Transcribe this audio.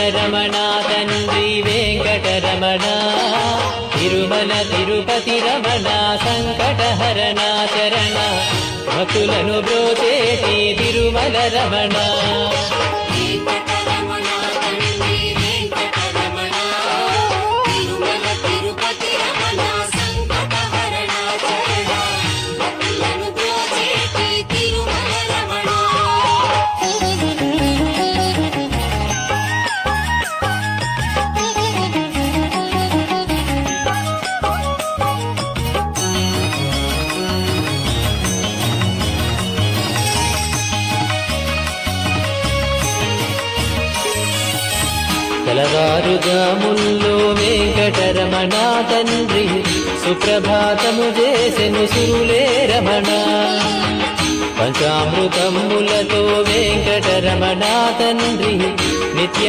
రమణ తండ్రి వెంకటరమణ తిరుమల తిరుపతి రమణ సంకటహరణ చరణ భక్తులను బ్రోచేటి తిరుమల రమణ తెల్లవారుజాముల్లో వెంకటరమణ తండ్రి సుప్రభాతము చేసెను సురులే రమణ పంచామృతములతో వెంకటరమణ తండ్రి నిత్య